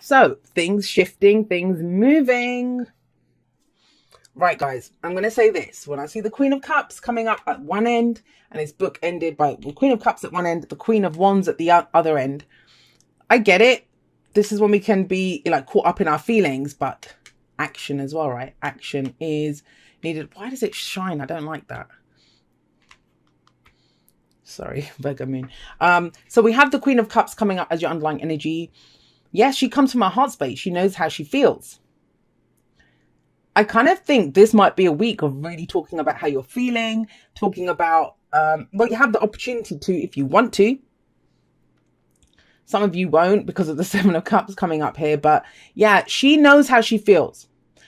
So things shifting, things moving. Right, guys, I'm going to say this. When I see the Queen of Cups coming up at one end and it's book ended by the Queen of Cups at one end, the Queen of Wands at the other end, I get it. This is when we can be like caught up in our feelings, but action as well, right? Action is needed. Why does it shine? I don't like that. Sorry, Virgo moon. So we have the Queen of Cups coming up as your underlying energy. Yes, she comes from her heart space. She knows how she feels. I kind of think this might be a week of really talking about how you're feeling, talking about, well, you have the opportunity to, if you want to. Some of you won't because of the Seven of Cups coming up here. But yeah, she knows how she feels.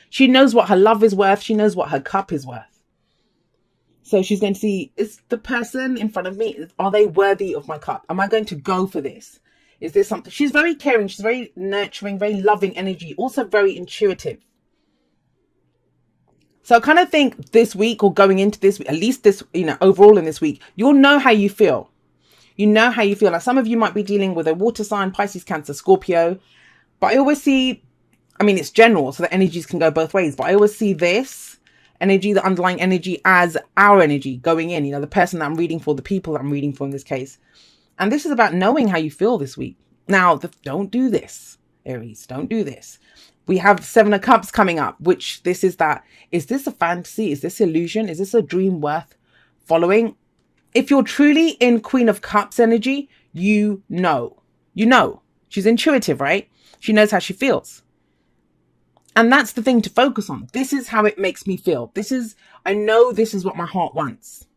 She knows what her love is worth. She knows what her cup is worth. So she's going to see, is the person in front of me, are they worthy of my cup? Am I going to go for this? Is this something? She's very caring. She's very nurturing, very loving energy. Also very intuitive. So I kind of think this week or going into this, at least this, overall in this week, you'll know how you feel. You know how you feel. Like some of you might be dealing with a water sign, Pisces, Cancer, Scorpio. But I always see, it's general, so the energies can go both ways. But I always see this energy, the underlying energy, as our energy going in, the person that I'm reading for, the people that I'm reading for in this case. And this is about knowing how you feel this week. Now, don't do this, Aries. Don't do this. We have Seven of Cups coming up, which is this a fantasy? Is this illusion? Is this a dream worth following? If you're truly in Queen of Cups energy, you know. She's intuitive, right? She knows how she feels. And that's the thing to focus on. This is how it makes me feel. I know this is what my heart wants.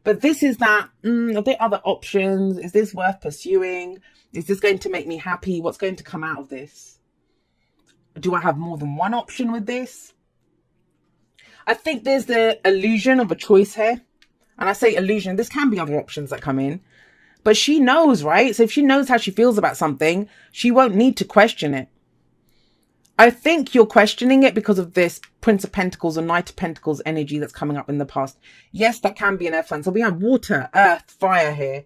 But this is that, are there other options? Is this worth pursuing? Is this going to make me happy? What's going to come out of this? Do I have more than one option with this? I think there's the illusion of a choice here. And I say illusion, this can be other options that come in. But she knows, right? So if she knows how she feels about something, she won't need to question it. I think you're questioning it because of this Prince of Pentacles or Knight of Pentacles energy that's coming up in the past. Yes, that can be an earth sign. So we have water, earth, fire here.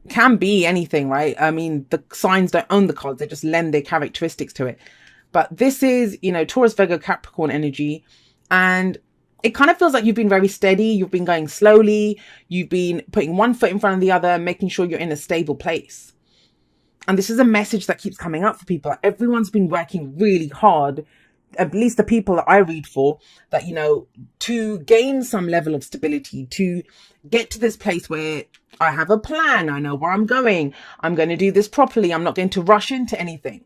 Can be anything, right? The signs don't own the cards. They just lend their characteristics to it. But this is, Taurus, Virgo, Capricorn energy. And it kind of feels like you've been very steady. You've been going slowly. You've been putting one foot in front of the other, making sure you're in a stable place. And this is a message that keeps coming up for people. Everyone's been working really hard, at least the people that I read for, that, to gain some level of stability, to get to this place where I have a plan. I know where I'm going. I'm going to do this properly. I'm not going to rush into anything.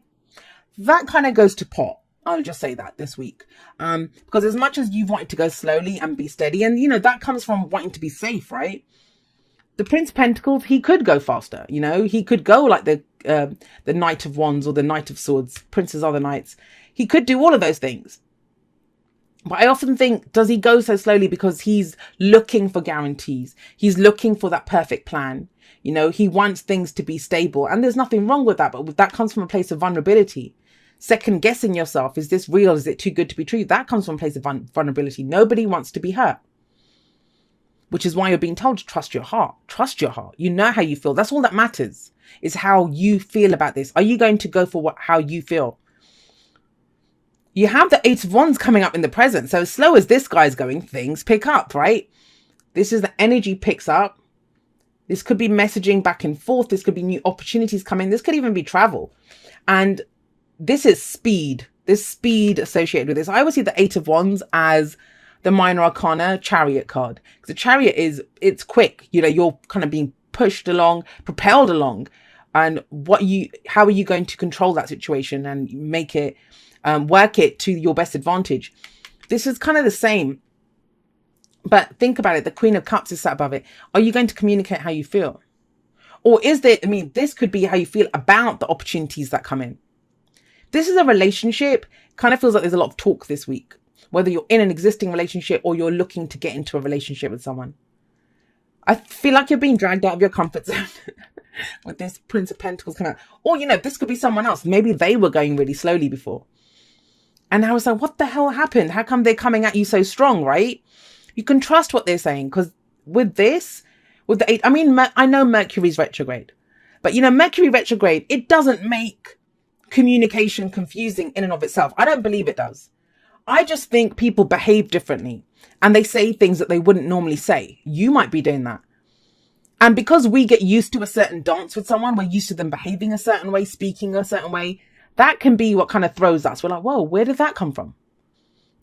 That kind of goes to pot. I'll just say that this week. Because as much as you've wanted to go slowly and be steady, and, that comes from wanting to be safe, right? The Prince of Pentacles, he could go faster, he could go like the Knight of Wands or the Knight of Swords. Princes are the knights. He could do all of those things. But I often think, does he go so slowly because he's looking for guarantees? He's looking for that perfect plan. He wants things to be stable. And there's nothing wrong with that. But that comes from a place of vulnerability. Second guessing yourself. Is this real? Is it too good to be true? That comes from a place of vulnerability. Nobody wants to be hurt. Which is why you're being told to trust your heart. Trust your heart. You know how you feel. That's all that matters, is how you feel about this. Are you going to go for how you feel? You have the Eight of Wands coming up in the present. So as slow as this guy's going, things pick up, right? This is the energy picks up. This could be messaging back and forth. This could be new opportunities coming. This could even be travel. And this is speed. There's speed associated with this. I always see the Eight of Wands as the minor arcana Chariot card. Because the Chariot it's quick. You're kind of being pushed along, propelled along. And how are you going to control that situation and make it, work it to your best advantage? This is kind of the same. But think about it. The Queen of Cups is sat above it. Are you going to communicate how you feel? Or is there, this could be how you feel about the opportunities that come in. This is a relationship. Kind of feels like there's a lot of talk this week. Whether you're in an existing relationship or you're looking to get into a relationship with someone. I feel like you're being dragged out of your comfort zone with this Prince of Pentacles coming out. Or, this could be someone else. Maybe they were going really slowly before. And I was like, what the hell happened? How come they're coming at you so strong, right? You can trust what they're saying. Because with the eight, I know Mercury's retrograde. But, Mercury retrograde, it doesn't make communication confusing in and of itself. I don't believe it does. I just think people behave differently and they say things that they wouldn't normally say. You might be doing that. And because we get used to a certain dance with someone, we're used to them behaving a certain way, speaking a certain way. That can be what kind of throws us. We're like, whoa, where did that come from?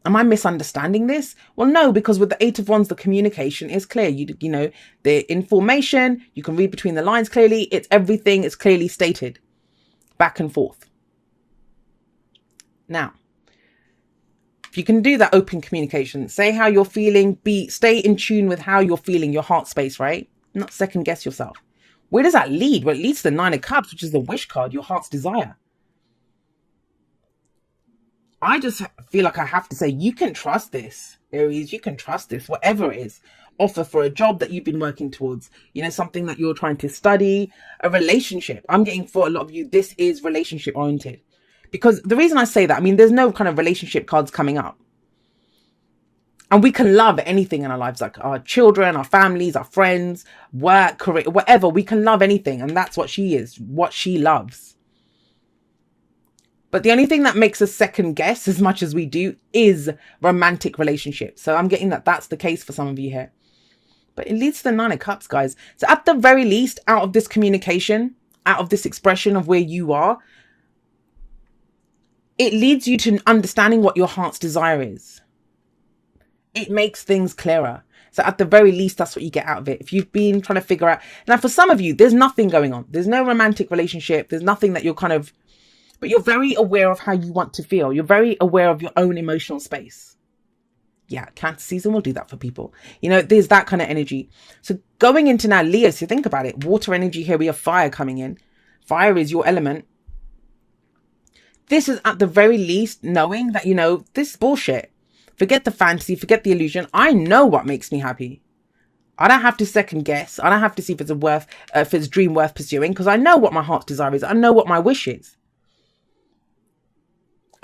Am I misunderstanding this? Well, no, because with the Eight of Wands, the communication is clear. You know, the information, you can read between the lines clearly. It's everything. It's clearly stated back and forth. Now, if you can do that open communication, say how you're feeling, stay in tune with how you're feeling, your heart space, right? Not second guess yourself. Where does that lead? Well, it leads to the Nine of Cups, which is the wish card, your heart's desire. I just feel like I have to say, you can trust this, Aries. You can trust this, whatever it is. Offer for a job that you've been working towards, you know, something that you're trying to study, a relationship. I'm getting for a lot of you, this is relationship oriented. Because the reason I say that, I mean, there's no kind of relationship cards coming up. And we can love anything in our lives, like our children, our families, our friends, work, career, whatever. We can love anything. And that's what she is, what she loves. But the only thing that makes us second guess as much as we do is romantic relationships. So I'm getting that that's the case for some of you here. But it leads to the Nine of Cups, guys. So at the very least, out of this communication, out of this expression of where you are, it leads you to understanding what your heart's desire is. It makes things clearer. So at the very least, that's what you get out of it. If you've been trying to figure out... Now, for some of you, there's nothing going on. There's no romantic relationship. There's nothing that you're kind of... But you're very aware of how you want to feel. You're very aware of your own emotional space. Yeah, Cancer season will do that for people. You know, there's that kind of energy. So going into now, Leo, so think about it. Water energy here, we have fire coming in. Fire is your element. This is at the very least knowing that, you know, this is bullshit. Forget the fantasy, forget the illusion. I know what makes me happy. I don't have to second guess. I don't have to see if it's if it's a dream worth pursuing, because I know what my heart's desire is. I know what my wish is.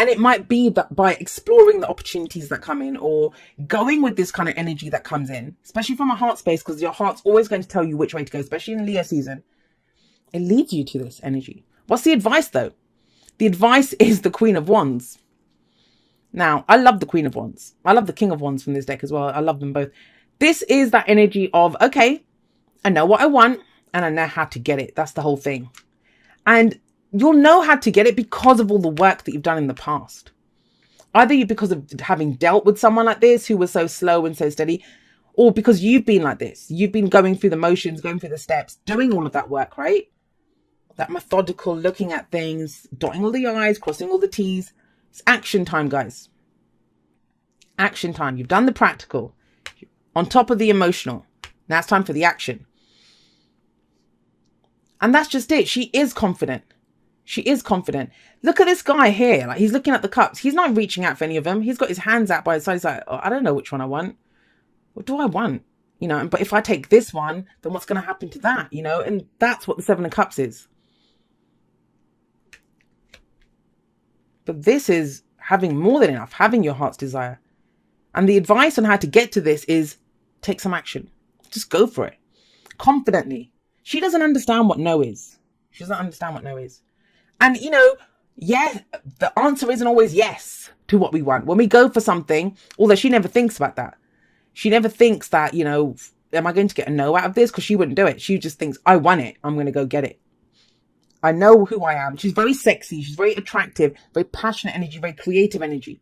And it might be that by exploring the opportunities that come in, or going with this kind of energy that comes in, especially from a heart space, because your heart's always going to tell you which way to go, especially in Leo season, it leads you to this energy. What's the advice though? The advice is the Queen of Wands. Now, I love the Queen of Wands. I love the King of Wands from this deck as well. I love them both. This is that energy of, okay, I know what I want and I know how to get it. That's the whole thing. And you'll know how to get it because of all the work that you've done in the past. Either because of having dealt with someone like this who was so slow and so steady, or because you've been like this. You've been going through the motions, going through the steps, doing all of that work, right? That methodical looking at things, dotting all the I's, crossing all the T's. It's action time, guys. Action time. You've done the practical. On top of the emotional. Now it's time for the action. And that's just it. She is confident. She is confident. Look at this guy here. Like, he's looking at the cups. He's not reaching out for any of them. He's got his hands out by his side. He's like, oh, I don't know which one I want. What do I want? You know, but if I take this one, then what's going to happen to that? You know, and that's what the Seven of Cups is. But this is having more than enough, having your heart's desire. And the advice on how to get to this is take some action. Just go for it. Confidently. She doesn't understand what no is. She doesn't understand what no is. And, you know, yeah, the answer isn't always yes to what we want. When we go for something, although she never thinks about that. She never thinks that, you know, am I going to get a no out of this? Because she wouldn't do it. She just thinks, I want it. I'm going to go get it. I know who I am. She's very sexy. She's very attractive, very passionate energy, very creative energy.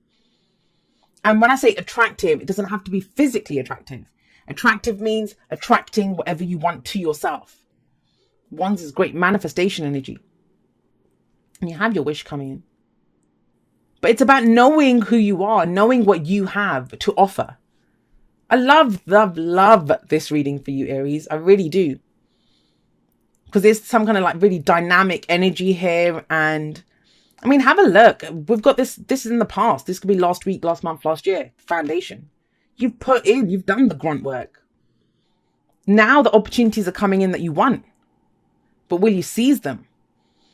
And when I say attractive, it doesn't have to be physically attractive. Attractive means attracting whatever you want to yourself. Wands is great manifestation energy. And you have your wish coming in. But it's about knowing who you are, knowing what you have to offer. I love this reading for you, Aries. I really do. Because there's some kind of like really dynamic energy here. And I mean, have a look. We've got this is in the past. This could be last week, last month, last year. Foundation. You've put in, you've done the grunt work. Now the opportunities are coming in that you want. But will you seize them?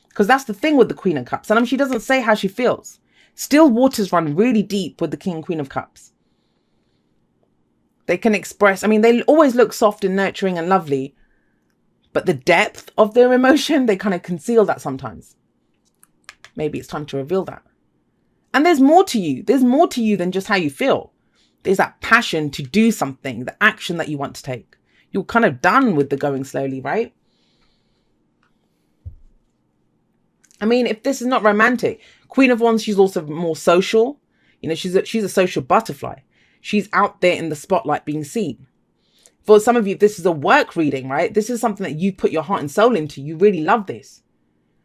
Because that's the thing with the Queen of Cups. And she doesn't say how she feels. Still waters run really deep with the King and Queen of Cups. They can express, I mean, they always look soft and nurturing and lovely. But the depth of their emotion, they kind of conceal that sometimes. maybe it's time to reveal that. And there's more to you. There's more to you than just how you feel. There's that passion to do something, the action that you want to take. You're kind of done with the going slowly, right? I mean, if this is not romantic, Queen of Wands, she's also more social. You know, she's a social butterfly. She's out there in the spotlight being seen. For some of you, this is a work reading, right? This is something that you put your heart and soul into. You really love this.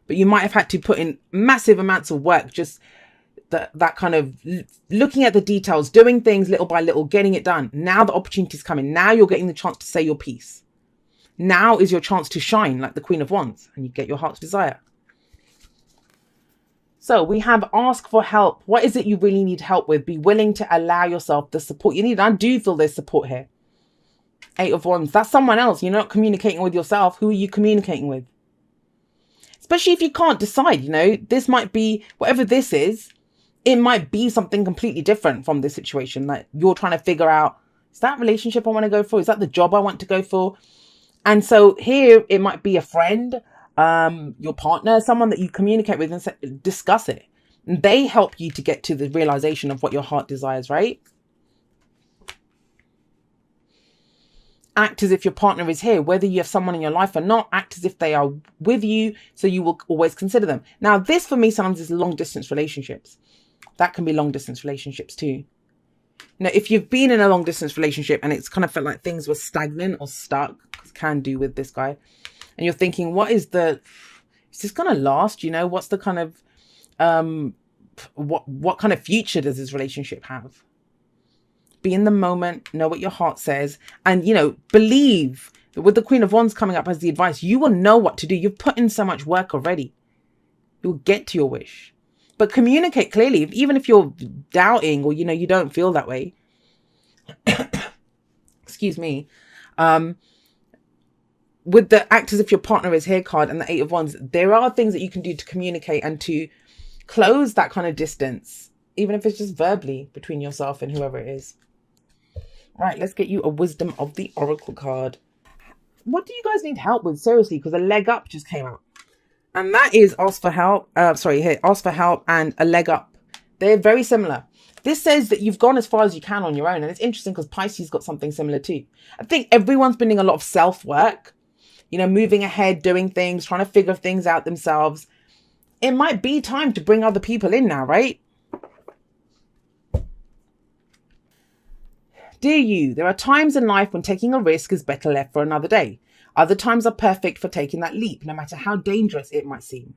But you might have had to put in massive amounts of work, just that kind of looking at the details, doing things little by little, getting it done. Now the opportunity's coming. Now you're getting the chance to say your piece. Now is your chance to shine like the Queen of Wands, and you get your heart's desire. So we have ask for help. What is it you really need help with? Be willing to allow yourself the support you need. I do feel there's support here. 8 of Wands. That's someone else. You're not communicating with yourself. Who are you communicating with? Especially if you can't decide, you know, this might be, whatever this is, it might be something completely different from this situation. Like you're trying to figure out, is that relationship I want to go for? Is that the job I want to go for? And so here it might be a friend, your partner, someone that you communicate with and discuss it. And they help you to get to the realization of what your heart desires, right? Act as if your partner is here, whether you have someone in your life or not. Act as if they are with you, so you will always consider them. Now, this for me sounds as long distance relationships. That can be long distance relationships too. Now, if you've been in a long distance relationship and it's kind of felt like things were stagnant or stuck, can do with this guy, and you're thinking, is this going to last? You know, what's the kind of, what kind of future does this relationship have? Be in the moment, know what your heart says, and, you know, believe that with the Queen of Wands coming up as the advice, you will know what to do. You've put in so much work already. You'll get to your wish. But communicate clearly, even if you're doubting or, you know, you don't feel that way. Excuse me. With the act as if your partner is here card and the 8 of Wands, there are things that you can do to communicate and to close that kind of distance, even if it's just verbally between yourself and whoever it is. Right, let's get you a Wisdom of the Oracle card. What do you guys need help with? Seriously, because a leg up just came out. And that is ask for help. Ask for help and a leg up. They're very similar. This says that you've gone as far as you can on your own. And it's interesting because Pisces got something similar too. I think everyone's been doing a lot of self-work. You know, moving ahead, doing things, trying to figure things out themselves. It might be time to bring other people in now, right? Dear you, there are times in life when taking a risk is better left for another day. Other times are perfect for taking that leap, no matter how dangerous it might seem.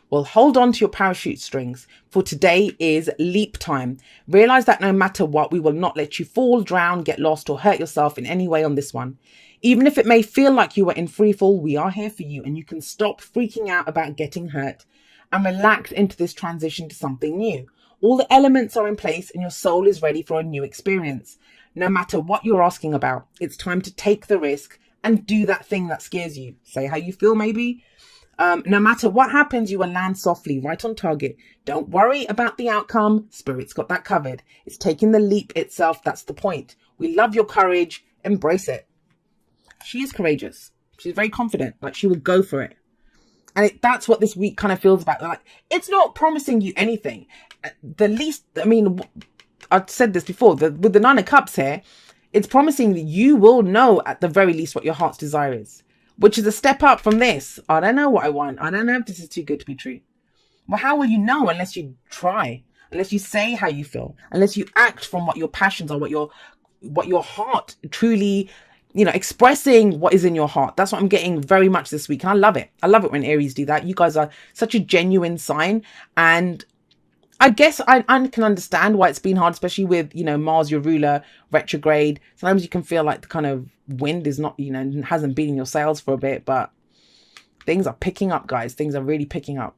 Well, hold on to your parachute strings, for today is leap time. Realize that no matter what, we will not let you fall, drown, get lost, or hurt yourself in any way on this one. Even if it may feel like you are in free fall, we are here for you, and you can stop freaking out about getting hurt and relax into this transition to something new. All the elements are in place and your soul is ready for a new experience. No matter what you're asking about, it's time to take the risk and do that thing that scares you. Say how you feel, maybe. No matter what happens, you will land softly, right on target. Don't worry about the outcome. Spirit's got that covered. It's taking the leap itself. That's the point. We love your courage. Embrace it. She is courageous. She's very confident. Like, she will go for it. And that's what this week kind of feels about. Like, it's not promising you anything. The least, I mean, I've said this before, with the 9 of Cups here, it's promising that you will know at the very least what your heart's desire is, which is a step up from this. I don't know what I want. I don't know if this is too good to be true. Well, how will you know unless you try, unless you say how you feel, unless you act from what your passions are, what your heart truly, you know, expressing what is in your heart. That's what I'm getting very much this week. And I love it. I love it when Aries do that. You guys are such a genuine sign. And I guess I can understand why it's been hard, especially with, you know, Mars, your ruler, retrograde. Sometimes you can feel like the kind of wind is not, you know, hasn't been in your sails for a bit, but things are picking up, guys. Things are really picking up.